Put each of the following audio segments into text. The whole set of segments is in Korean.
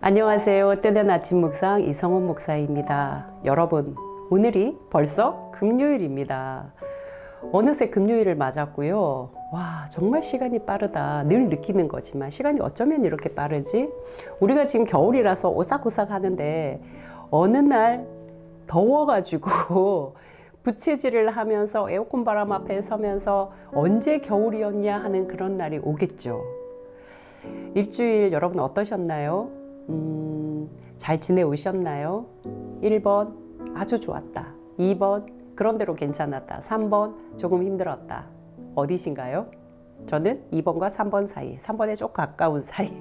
안녕하세요. 때된 아침 묵상 이성훈 목사입니다. 여러분, 오늘이 벌써 금요일입니다. 어느새 금요일을 맞았고요. 와, 정말 시간이 빠르다. 늘 느끼는 거지만 시간이 어쩌면 이렇게 빠르지? 우리가 지금 겨울이라서 오싹오싹 하는데 어느 날 더워가지고 부채질을 하면서 에어컨 바람 앞에 서면서 언제 겨울이었냐 하는 그런 날이 오겠죠. 일주일 여러분 어떠셨나요? 잘 지내오셨나요? 1번 아주 좋았다. 2번 그런대로 괜찮았다. 3번 조금 힘들었다. 어디신가요? 저는 2번과 3번 사이, 3번에 조금 가까운 사이.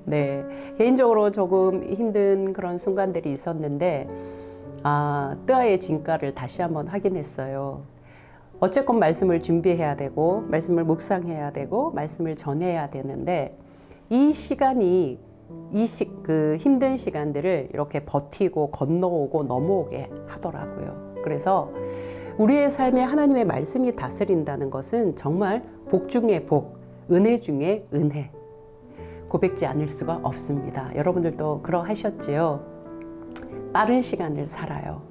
네, 개인적으로 조금 힘든 그런 순간들이 있었는데 뜨아의 진가를 다시 한번 확인했어요. 어쨌건 말씀을 준비해야 되고 말씀을 묵상해야 되고 말씀을 전해야 되는데 이 시간이 그 힘든 시간들을 이렇게 버티고 건너오고 넘어오게 하더라고요. 그래서 우리의 삶에 하나님의 말씀이 다스린다는 것은 정말 복 중에 복, 은혜 중에 은혜. 고백지 않을 수가 없습니다. 여러분들도 그러하셨지요? 빠른 시간을 살아요.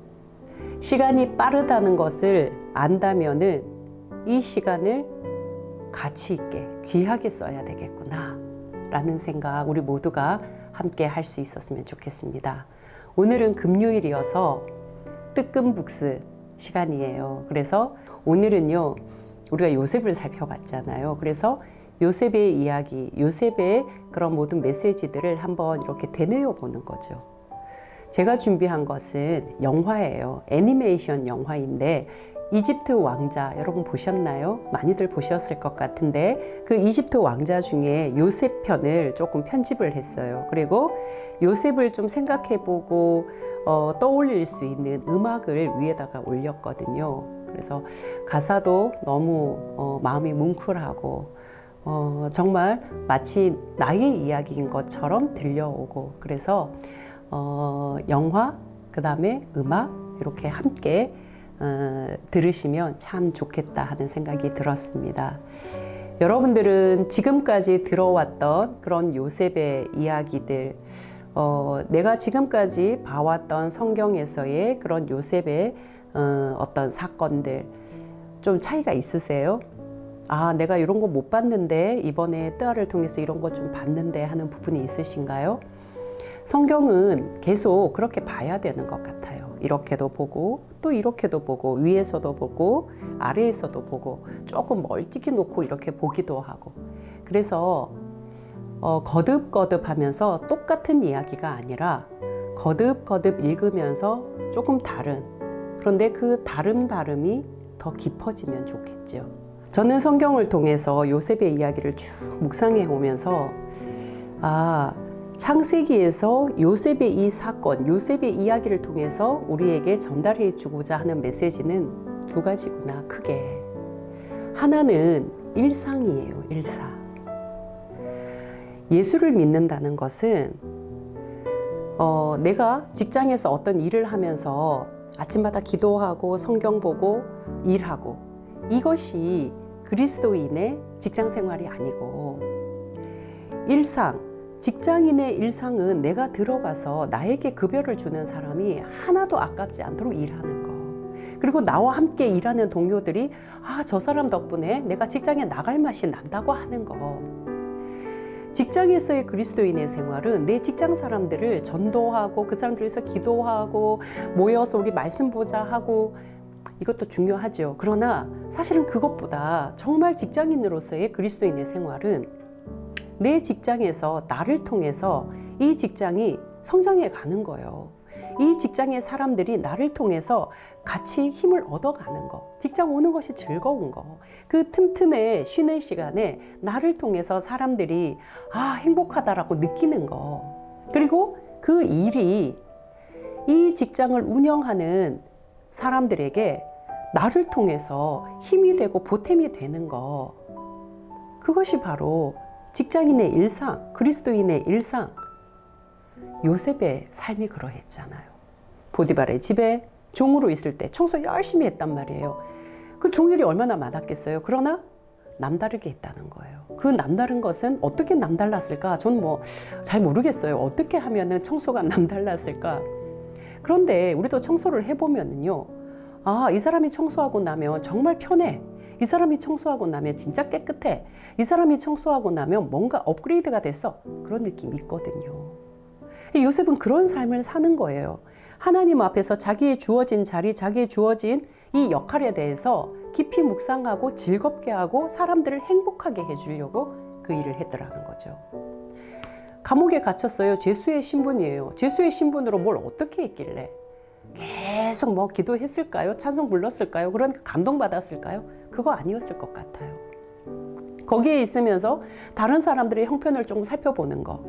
시간이 빠르다는 것을 안다면은 이 시간을 가치 있게 귀하게 써야 되겠구나 라는 생각 우리 모두가 함께 할 수 있었으면 좋겠습니다. 오늘은 금요일이어서 뜨끔북스 시간이에요. 그래서 오늘은요 우리가 요셉을 살펴봤잖아요. 그래서 요셉의 이야기, 요셉의 그런 모든 메시지들을 한번 이렇게 되뇌어 보는 거죠. 제가 준비한 것은 영화예요. 애니메이션 영화인데 이집트 왕자 여러분 보셨나요? 많이들 보셨을 것 같은데 그 이집트 왕자 중에 요셉 편을 조금 편집을 했어요. 그리고 요셉을 좀 생각해보고 떠올릴 수 있는 음악을 위에다가 올렸거든요. 그래서 가사도 너무 마음이 뭉클하고 정말 마치 나의 이야기인 것처럼 들려오고 그래서 영화, 그 다음에 음악 이렇게 함께 들으시면 참 좋겠다 하는 생각이 들었습니다. 여러분들은 지금까지 들어왔던 그런 요셉의 이야기들, 내가 지금까지 봐왔던 성경에서의 그런 요셉의 어떤 사건들 좀 차이가 있으세요? 내가 이런 거 못 봤는데 이번에 뜨아를 통해서 이런 거 좀 봤는데 하는 부분이 있으신가요? 성경은 계속 그렇게 봐야 되는 것 같아요. 이렇게도 보고 또 이렇게도 보고 위에서도 보고 아래에서도 보고 조금 멀찍이 놓고 이렇게 보기도 하고 그래서 거듭거듭 하면서 똑같은 이야기가 아니라 거듭거듭 읽으면서 조금 다른 그런데 그 다름이 더 깊어지면 좋겠죠. 저는 성경을 통해서 요셉의 이야기를 쭉 묵상해 오면서 창세기에서 요셉의 이 사건, 요셉의 이야기를 통해서 우리에게 전달해 주고자 하는 메시지는 두 가지구나, 크게. 하나는 일상이에요, 일상. 예수를 믿는다는 것은 내가 직장에서 어떤 일을 하면서 아침마다 기도하고 성경 보고 일하고 이것이 그리스도인의 직장 생활이 아니고 일상, 직장인의 일상은 내가 들어가서 나에게 급여를 주는 사람이 하나도 아깝지 않도록 일하는 거. 그리고 나와 함께 일하는 동료들이 저 사람 덕분에 내가 직장에 나갈 맛이 난다고 하는 거. 직장에서의 그리스도인의 생활은 내 직장 사람들을 전도하고 그 사람들 위해서 기도하고 모여서 우리 말씀 보자 하고 이것도 중요하죠. 그러나 사실은 그것보다 정말 직장인으로서의 그리스도인의 생활은 내 직장에서 나를 통해서 이 직장이 성장해 가는 거예요. 이 직장의 사람들이 나를 통해서 같이 힘을 얻어가는 거. 직장 오는 것이 즐거운 거. 그 틈틈에 쉬는 시간에 나를 통해서 사람들이 행복하다라고 느끼는 거. 그리고 그 일이 이 직장을 운영하는 사람들에게 나를 통해서 힘이 되고 보탬이 되는 거. 그것이 바로 직장인의 일상, 그리스도인의 일상. 요셉의 삶이 그러했잖아요. 보디발의 집에 종으로 있을 때 청소 열심히 했단 말이에요. 그 종일이 얼마나 많았겠어요. 그러나 남다르게 했다는 거예요. 그 남다른 것은 어떻게 남달랐을까? 전 뭐 잘 모르겠어요. 어떻게 하면은 청소가 남달랐을까? 그런데 우리도 청소를 해보면은요. 아, 이 사람이 청소하고 나면 정말 편해. 이 사람이 청소하고 나면 진짜 깨끗해. 이 사람이 청소하고 나면 뭔가 업그레이드가 됐어. 그런 느낌이 있거든요. 요셉은 그런 삶을 사는 거예요. 하나님 앞에서 자기의 주어진 자리, 자기의 주어진 이 역할에 대해서 깊이 묵상하고 즐겁게 하고 사람들을 행복하게 해주려고 그 일을 했더라는 거죠. 감옥에 갇혔어요. 죄수의 신분이에요. 죄수의 신분으로 뭘 어떻게 했길래? 계속 뭐 기도했을까요? 찬송 불렀을까요? 그런 감동받았을까요? 그거 아니었을 것 같아요. 거기에 있으면서 다른 사람들의 형편을 좀 살펴보는 거.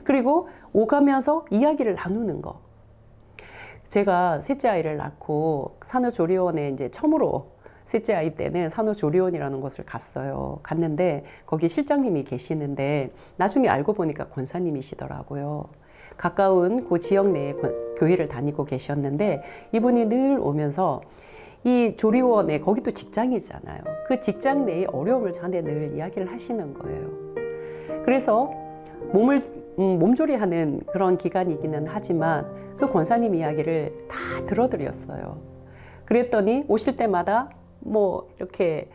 그리고 오가면서 이야기를 나누는 거. 제가 셋째 아이를 낳고 산후조리원에 이제 처음으로 셋째 아이 때는 산후조리원이라는 곳을 갔어요. 갔는데 거기 실장님이 계시는데 나중에 알고 보니까 권사님이시더라고요. 가까운 그 지역 내에 교회를 다니고 계셨는데 이분이 늘 오면서 이 조리원에 거기도 직장이잖아요. 그 직장 내의 어려움을 저한테 늘 이야기를 하시는 거예요. 그래서 몸조리하는 그런 기간이기는 하지만 그 권사님 이야기를 다 들어드렸어요. 그랬더니 오실 때마다 뭐 이렇게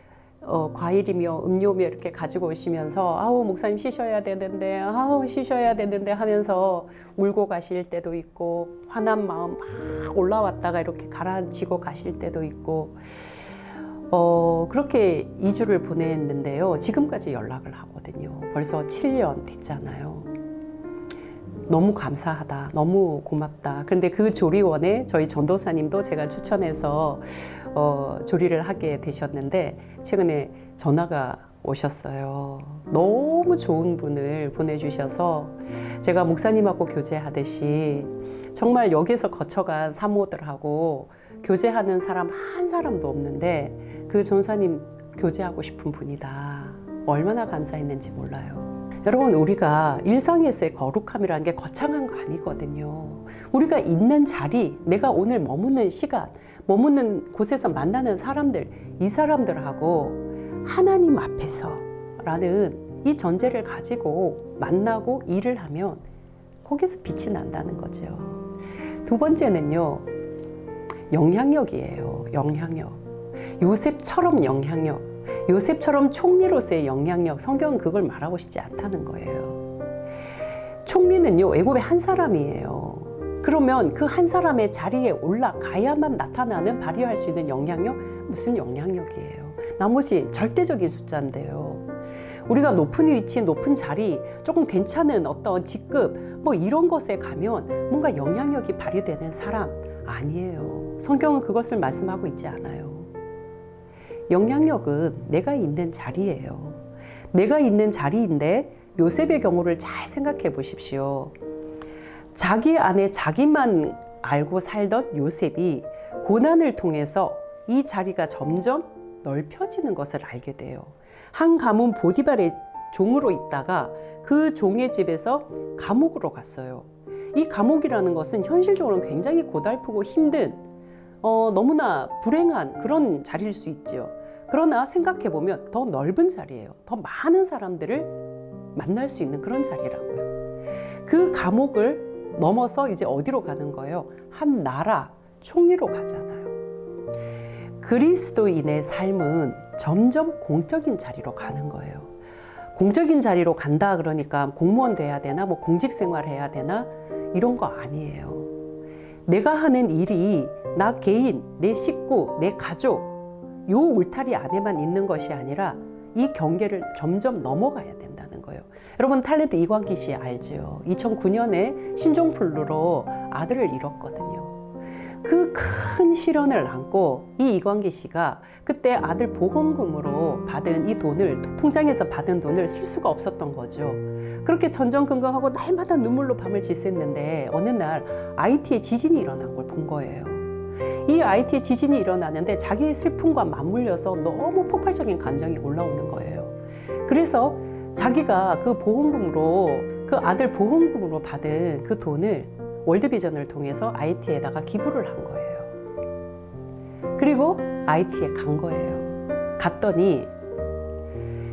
과일이며 음료며 이렇게 가지고 오시면서 아우 목사님 쉬셔야 되는데 아우 쉬셔야 되는데 하면서 울고 가실 때도 있고 화난 마음 막 올라왔다가 이렇게 가라앉히고 가실 때도 있고 그렇게 2주를 보냈는데요. 지금까지 연락을 하거든요. 벌써 7년 됐잖아요. 너무 감사하다. 너무 고맙다. 그런데 그 조리원에 저희 전도사님도 제가 추천해서 조리를 하게 되셨는데 최근에 전화가 오셨어요. 너무 좋은 분을 보내주셔서 제가 목사님하고 교제하듯이 정말 여기서 거쳐간 사모들하고 교제하는 사람 한 사람도 없는데 그 전사님 교제하고 싶은 분이다. 얼마나 감사했는지 몰라요. 여러분, 우리가 일상에서의 거룩함이라는 게 거창한 거 아니거든요. 우리가 있는 자리, 내가 오늘 머무는 시간, 머무는 곳에서 만나는 사람들, 이 사람들하고 하나님 앞에서라는 이 전제를 가지고 만나고 일을 하면 거기서 빛이 난다는 거죠. 두 번째는요, 영향력이에요. 영향력. 요셉처럼 영향력. 요셉처럼 총리로서의 영향력, 성경은 그걸 말하고 싶지 않다는 거예요. 총리는요, 애굽의 한 사람이에요. 그러면 그 한 사람의 자리에 올라가야만 나타나는, 발휘할 수 있는 영향력? 무슨 영향력이에요? 나머지 절대적인 숫자인데요. 우리가 높은 위치, 높은 자리, 조금 괜찮은 어떤 직급, 뭐 이런 것에 가면 뭔가 영향력이 발휘되는 사람 아니에요. 성경은 그것을 말씀하고 있지 않아요. 영향력은 내가 있는 자리예요. 내가 있는 자리인데 요셉의 경우를 잘 생각해 보십시오. 자기 안에 자기만 알고 살던 요셉이 고난을 통해서 이 자리가 점점 넓혀지는 것을 알게 돼요. 한 가문 보디발의 종으로 있다가 그 종의 집에서 감옥으로 갔어요. 이 감옥이라는 것은 현실적으로는 굉장히 고달프고 힘든 너무나 불행한 그런 자리일 수 있죠. 그러나 생각해보면 더 넓은 자리예요. 더 많은 사람들을 만날 수 있는 그런 자리라고요. 그 감옥을 넘어서 이제 어디로 가는 거예요? 한 나라 총리로 가잖아요. 그리스도인의 삶은 점점 공적인 자리로 가는 거예요. 공적인 자리로 간다 그러니까 공무원 돼야 되나, 뭐 공직 생활 해야 되나, 이런 거 아니에요. 내가 하는 일이 나 개인, 내 식구, 내 가족, 요 울타리 안에만 있는 것이 아니라 이 경계를 점점 넘어가야 된다는 거예요. 여러분, 탤런트 이광기 씨 알죠? 2009년에 신종플루로 아들을 잃었거든요. 그 큰 시련을 안고 이 이광기 씨가 그때 아들 보험금으로 받은 이 돈을, 통장에서 받은 돈을 쓸 수가 없었던 거죠. 그렇게 전전긍긍하고 날마다 눈물로 밤을 지샜는데 어느 날 IT에 지진이 일어난 걸 본 거예요. 이 IT에 지진이 일어나는데 자기의 슬픔과 맞물려서 너무 폭발적인 감정이 올라오는 거예요. 그래서 자기가 그 보험금으로, 그 아들 보험금으로 받은 그 돈을 월드비전을 통해서 IT에다가 기부를 한 거예요. 그리고 IT에 간 거예요. 갔더니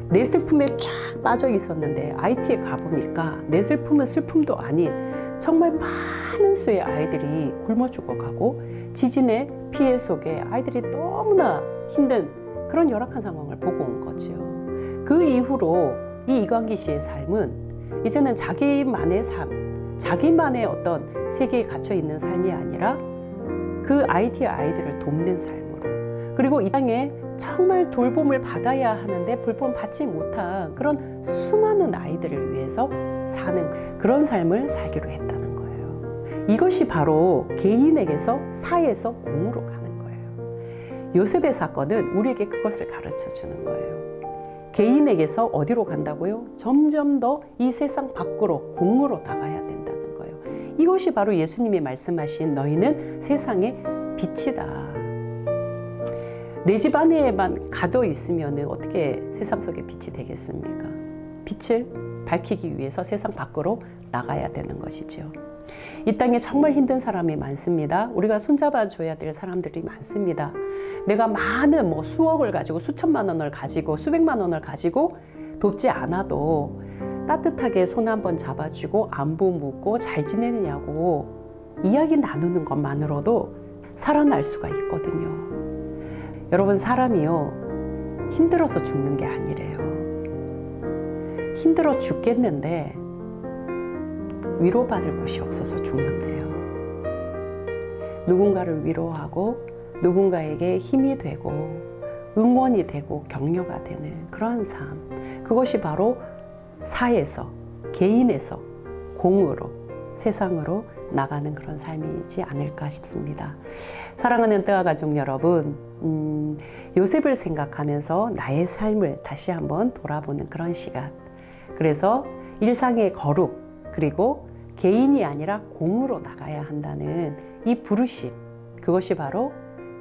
내 슬픔에 쫙 빠져 있었는데 IT에 가보니까 내 슬픔은 슬픔도 아닌 정말 많은 수의 아이들이 굶어 죽어가고 지진의 피해 속에 아이들이 너무나 힘든 그런 열악한 상황을 보고 온 거죠. 그 이후로 이 이광기 씨의 삶은 이제는 자기만의 삶, 자기만의 어떤 세계에 갇혀 있는 삶이 아니라 그 IT의 아이들을 돕는 삶으로, 그리고 이 땅에 정말 돌봄을 받아야 하는데 돌봄을 받지 못한 그런 수많은 아이들을 위해서 사는 그런 삶을 살기로 했다는 거예요. 이것이 바로 개인에게서 사에서 공으로 가는 거예요. 요셉의 사건은 우리에게 그것을 가르쳐 주는 거예요. 개인에게서 어디로 간다고요? 점점 더 이 세상 밖으로 공으로 나가야 된다는 거예요. 이것이 바로 예수님이 말씀하신 너희는 세상의 빛이다. 내 집 안에만 가둬 있으면 어떻게 세상 속에 빛이 되겠습니까? 빛을 밝히기 위해서 세상 밖으로 나가야 되는 것이죠. 이 땅에 정말 힘든 사람이 많습니다. 우리가 손잡아 줘야 될 사람들이 많습니다. 내가 많은 수억을 가지고 수천만 원을 가지고 수백만 원을 가지고 돕지 않아도 따뜻하게 손 한번 잡아주고 안부 묻고 잘 지내느냐고 이야기 나누는 것만으로도 살아날 수가 있거든요. 여러분, 사람이요, 힘들어서 죽는 게 아니래요. 힘들어 죽겠는데 위로받을 곳이 없어서 죽는데요. 누군가를 위로하고 누군가에게 힘이 되고 응원이 되고 격려가 되는 그러한 삶, 그것이 바로 사에서, 개인에서 공으로, 세상으로 나가는 그런 삶이지 않을까 싶습니다. 사랑하는 뜨아 가족 여러분, 요셉을 생각하면서 나의 삶을 다시 한번 돌아보는 그런 시간. 그래서 일상의 거룩, 그리고 개인이 아니라 공으로 나가야 한다는 이 부르심, 그것이 바로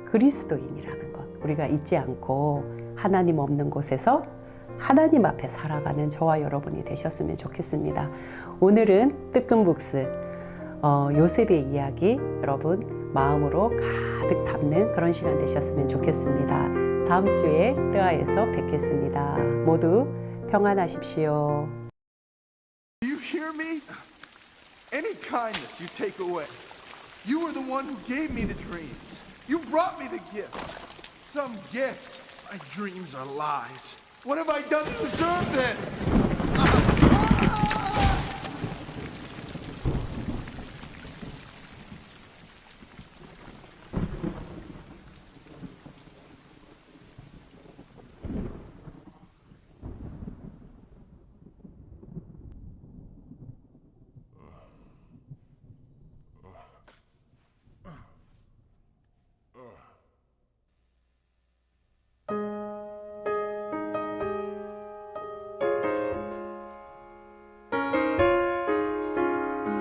그리스도인이라는 것. 우리가 잊지 않고 하나님 없는 곳에서 하나님 앞에 살아가는 저와 여러분이 되셨으면 좋겠습니다. 오늘은 뜨끔북스 요셉의 이야기 여러분 마음으로 가득 담는 그런 시간 되셨으면 좋겠습니다. 다음 주에 뜨아에서 뵙겠습니다. 모두 평안하십시오. Do you hear me? Any kindness you take away. You were the one who gave me the dreams. You brought me the gift. Some gift. My dreams are lies. What have I done to deserve this?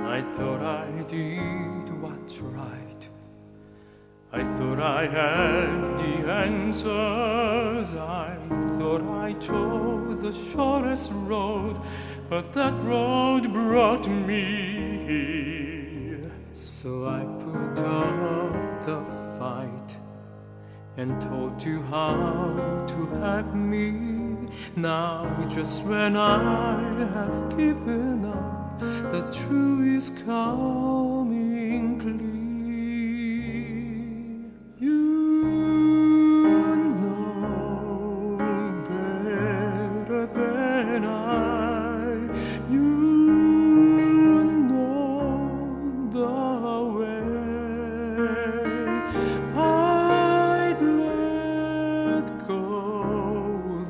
I thought I did what's right. I thought I had the answers. I thought I chose the shortest road, but that road brought me here. So I put up the fight and told you how to help me. Now just when I have given up, the truth is coming clear. You know better than I. You know the way. I'd let go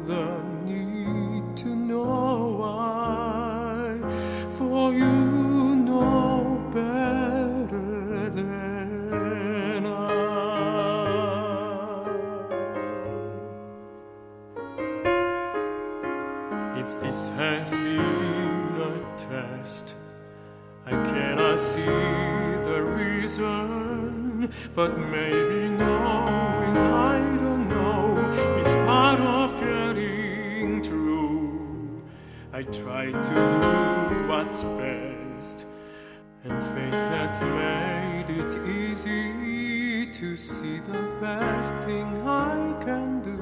the need to know why. For you know better than I. If this has been a test, I cannot see the reason, but maybe knowing I don't know is part of getting through. I try to do what's best, and faith has made it easy to see the best thing I can do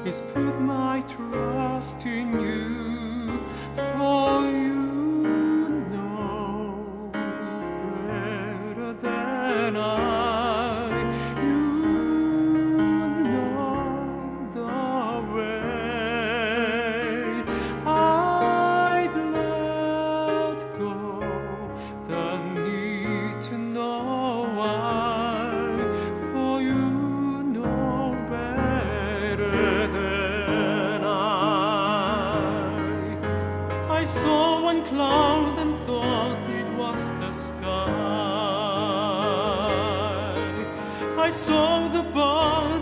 is put my trust in you, for you know better than I. You know the way. I'd let go the need to know why, for you know better than I saw one cloud and thought it was the sky. I saw the bar